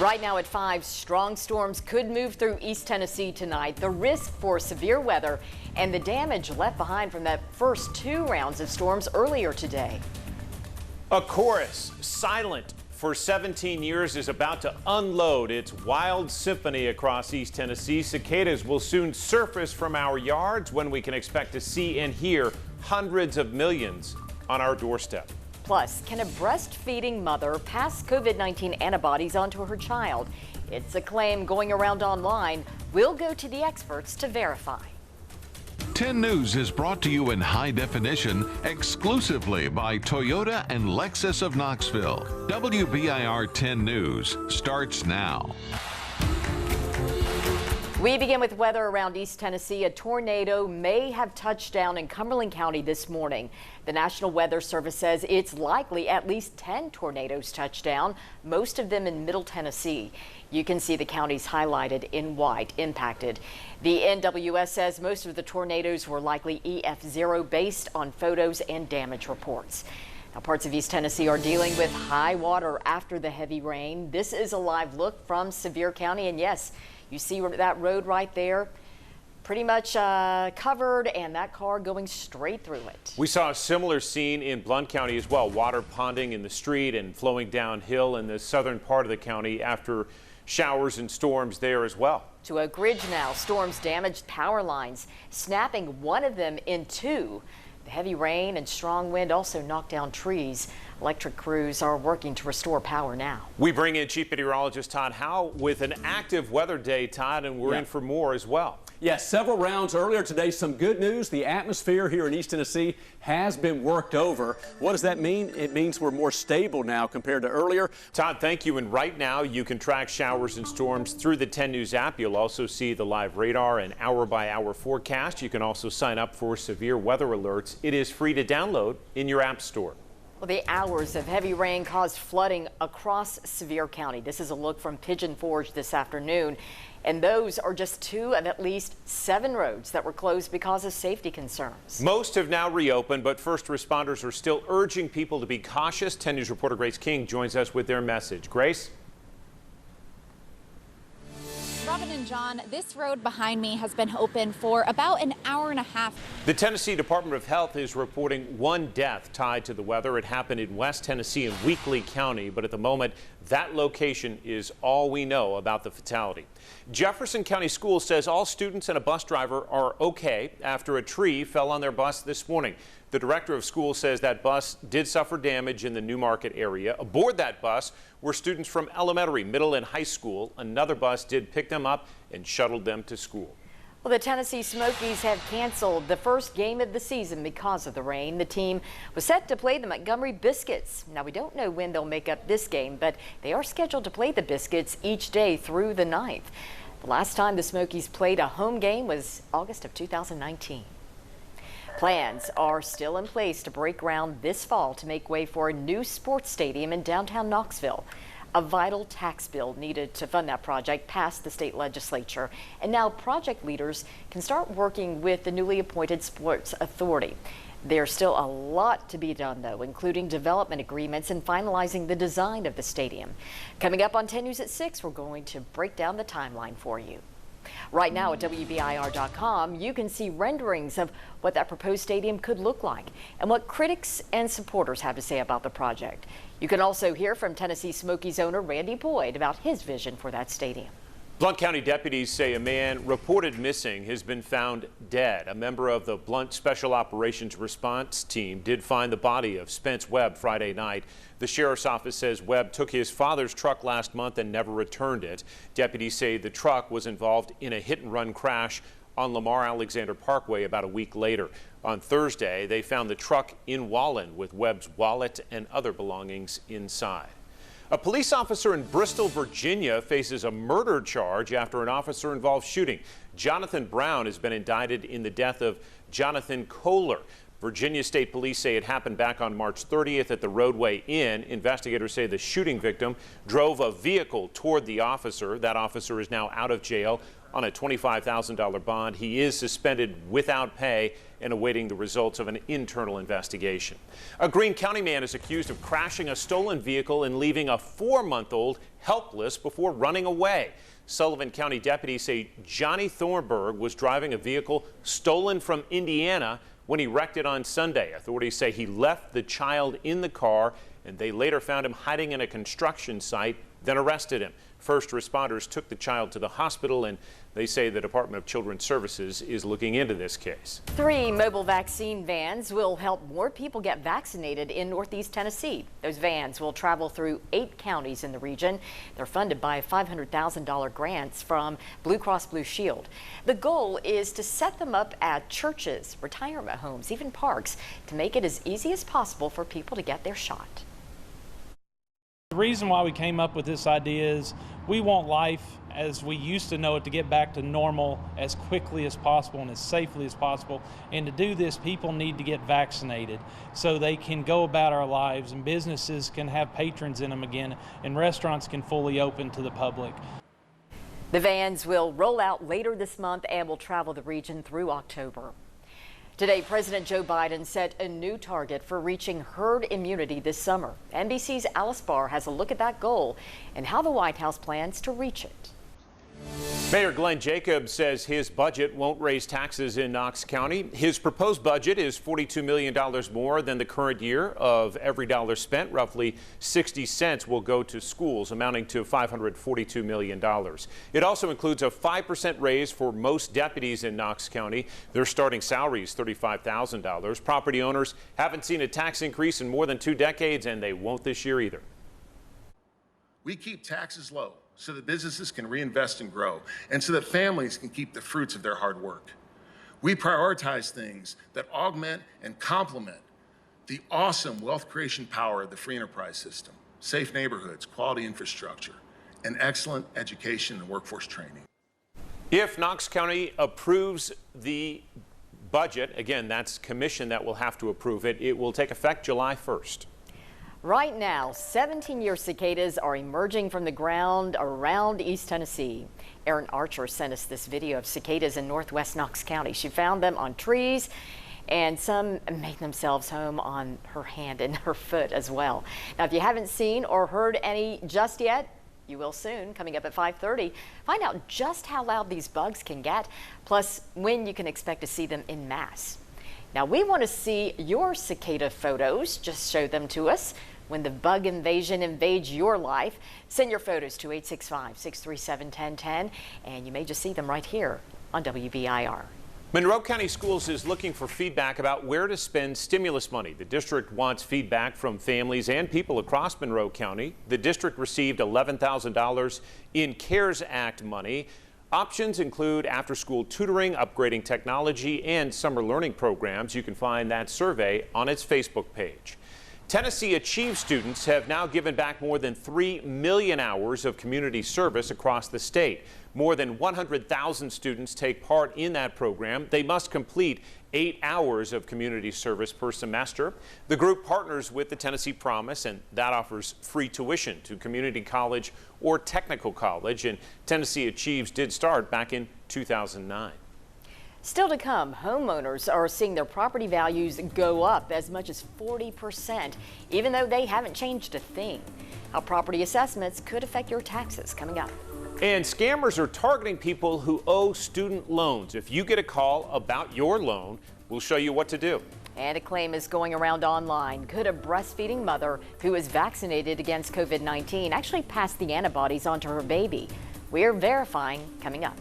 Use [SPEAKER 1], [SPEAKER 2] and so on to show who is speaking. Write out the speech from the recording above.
[SPEAKER 1] Right now at 5, strong storms could move through East Tennessee tonight. The risk for severe weather and the damage left behind from that first 2 rounds of storms earlier today.
[SPEAKER 2] A chorus, silent for 17 years, is about to unload its wild symphony across East Tennessee. Cicadas will soon surface from our yards when we can expect to see and hear hundreds of millions on our doorstep.
[SPEAKER 1] Plus, can a breastfeeding mother pass COVID-19 antibodies onto her child? It's a claim going around online. We'll go to the experts to verify.
[SPEAKER 3] 10 News is brought to you in high definition exclusively by Toyota and Lexus of Knoxville. WBIR 10 News starts now.
[SPEAKER 1] We begin with weather around East Tennessee. A tornado may have touched down in Cumberland County this morning. The National Weather Service says it's likely at least 10 tornadoes touched down, most of them in Middle Tennessee. You can see the counties highlighted in white impacted. The NWS says most of the tornadoes were likely EF0 based on photos and damage reports. Now, parts of East Tennessee are dealing with high water after the heavy rain. This is a live look from Sevier County, and yes, you see that road right there, pretty much covered, and that car going straight through it.
[SPEAKER 2] We saw a similar scene in Blount County as well. Water ponding in the street and flowing downhill in the southern part of the county after showers and storms there as well.
[SPEAKER 1] To Oak Ridge now, storms damaged power lines, snapping one of them in 2. The heavy rain and strong wind also knocked down trees. Electric crews are working to restore power now.
[SPEAKER 2] We bring in Chief Meteorologist Todd Howe with an active weather day, Todd, and we're in for more as well.
[SPEAKER 4] Yes, several rounds earlier today. Some good news. The atmosphere here in East Tennessee has been worked over. What does that mean? It means we're more stable now compared to earlier.
[SPEAKER 2] Todd, thank you. And right now you can track showers and storms through the 10 News app. You'll also see the live radar and hour-by-hour forecast. You can also sign up for severe weather alerts. It is free to download in your app store.
[SPEAKER 1] Well, the hours of heavy rain caused flooding across Sevier County. This is a look from Pigeon Forge this afternoon. And those are just 2 of at least 7 roads that were closed because of safety concerns.
[SPEAKER 2] Most have now reopened, but first responders are still urging people to be cautious. 10 News reporter Grace King joins us with their message. Grace?
[SPEAKER 5] Robin and John, this road behind me has been open for about an hour and a half.
[SPEAKER 2] The Tennessee Department of Health is reporting 1 death tied to the weather. It happened in West Tennessee and Weakley County, but at the moment, that location is all we know about the fatality. Jefferson County Schools says all students and a bus driver are okay after a tree fell on their bus this morning. The director of schools says that bus did suffer damage in the New Market area. Aboard that bus were students from elementary, middle, and high school. Another bus did pick them up and shuttled them to school.
[SPEAKER 1] Well, the Tennessee Smokies have canceled the first game of the season because of the rain. The team was set to play the Montgomery Biscuits. Now, we don't know when they'll make up this game, but they are scheduled to play the Biscuits each day through the 9th. The last time the Smokies played a home game was August of 2019. Plans are still in place to break ground this fall to make way for a new sports stadium in downtown Knoxville. A vital tax bill needed to fund that project passed the state legislature, and now project leaders can start working with the newly appointed Sports Authority. There's still a lot to be done, though, including development agreements and finalizing the design of the stadium. Coming up on 10 News at 6, we're going to break down the timeline for you. Right now at WBIR.com, you can see renderings of what that proposed stadium could look like and what critics and supporters have to say about the project. You can also hear from Tennessee Smokies owner Randy Boyd about his vision for that stadium.
[SPEAKER 2] Blount County deputies say a man reported missing has been found dead. A member of the Blount Special Operations Response Team did find the body of Spence Webb Friday night. The sheriff's office says Webb took his father's truck last month and never returned it. Deputies say the truck was involved in a hit-and-run crash on Lamar Alexander Parkway about a week later. On Thursday, they found the truck in Wallen with Webb's wallet and other belongings inside. A police officer in Bristol, Virginia faces a murder charge after an officer-involved shooting. Jonathan Brown has been indicted in the death of Jonathan Kohler. Virginia State Police say it happened back on March 30th at the Roadway Inn. Investigators say the shooting victim drove a vehicle toward the officer. That officer is now out of jail on a $25,000 bond. He is suspended without pay and awaiting the results of an internal investigation. A Greene County man is accused of crashing a stolen vehicle and leaving a 4-month-old helpless before running away. Sullivan County deputies say Johnny Thornburg was driving a vehicle stolen from Indiana when he wrecked it on Sunday. Authorities say he left the child in the car and they later found him hiding in a construction site, then arrested him. First responders took the child to the hospital, and they say the Department of Children's Services is looking into this case. 3
[SPEAKER 1] mobile vaccine vans will help more people get vaccinated in Northeast Tennessee. Those vans will travel through 8 counties in the region. They're funded by $500,000 grants from Blue Cross Blue Shield. The goal is to set them up at churches, retirement homes, even parks, to make it as easy as possible for people to get their shot.
[SPEAKER 6] The reason why we came up with this idea is we want life as we used to know it to get back to normal as quickly as possible and as safely as possible. And to do this, people need to get vaccinated so they can go about our lives, and businesses can have patrons in them again, and restaurants can fully open to the public.
[SPEAKER 1] The vans will roll out later this month and will travel the region through October. Today, President Joe Biden set a new target for reaching herd immunity this summer. NBC's Alice Barr has a look at that goal and how the White House plans to reach it.
[SPEAKER 2] Mayor Glenn Jacobs says his budget won't raise taxes in Knox County. His proposed budget is $42 million more than the current year. Of every dollar spent, roughly 60 cents will go to schools, amounting to $542 million. It also includes a 5% raise for most deputies in Knox County. Their starting salary is $35,000. Property owners haven't seen a tax increase in more than 2 decades, and they won't this year either.
[SPEAKER 7] We keep taxes low so that businesses can reinvest and grow, and so that families can keep the fruits of their hard work. We prioritize things that augment and complement the awesome wealth creation power of the free enterprise system: safe neighborhoods, quality infrastructure, and excellent education and workforce training.
[SPEAKER 2] If Knox County approves the budget, again, that's commission that will have to approve it. It will take effect July 1st.
[SPEAKER 1] Right now, 17-year cicadas are emerging from the ground around East Tennessee. Erin Archer sent us this video of cicadas in northwest Knox County. She found them on trees, and some made themselves home on her hand and her foot as well. Now, if you haven't seen or heard any just yet, you will soon, coming up at 5:30. Find out just how loud these bugs can get, plus when you can expect to see them en masse. Now, we want to see your cicada photos. Just show them to us. When the bug invasion invades your life, send your photos to 865-637-1010, and you may just see them right here on WBIR.
[SPEAKER 2] Monroe County Schools is looking for feedback about where to spend stimulus money. The district wants feedback from families and people across Monroe County. The district received $11,000 in CARES Act money. Options include after-school tutoring, upgrading technology, and summer learning programs. You can find that survey on its Facebook page. Tennessee Achieve students have now given back more than 3 million hours of community service across the state. More than 100,000 students take part in that program. They must complete 8 hours of community service per semester. The group partners with the Tennessee Promise, and that offers free tuition to community college or technical college. And Tennessee Achieves did start back in 2009.
[SPEAKER 1] Still to come, homeowners are seeing their property values go up as much as 40%, even though they haven't changed a thing. How property assessments could affect your taxes, coming up.
[SPEAKER 2] And scammers are targeting people who owe student loans. If you get a call about your loan, we'll show you what to do.
[SPEAKER 1] And a claim is going around online. Could a breastfeeding mother who is vaccinated against COVID-19 actually pass the antibodies onto her baby? We're verifying, coming up.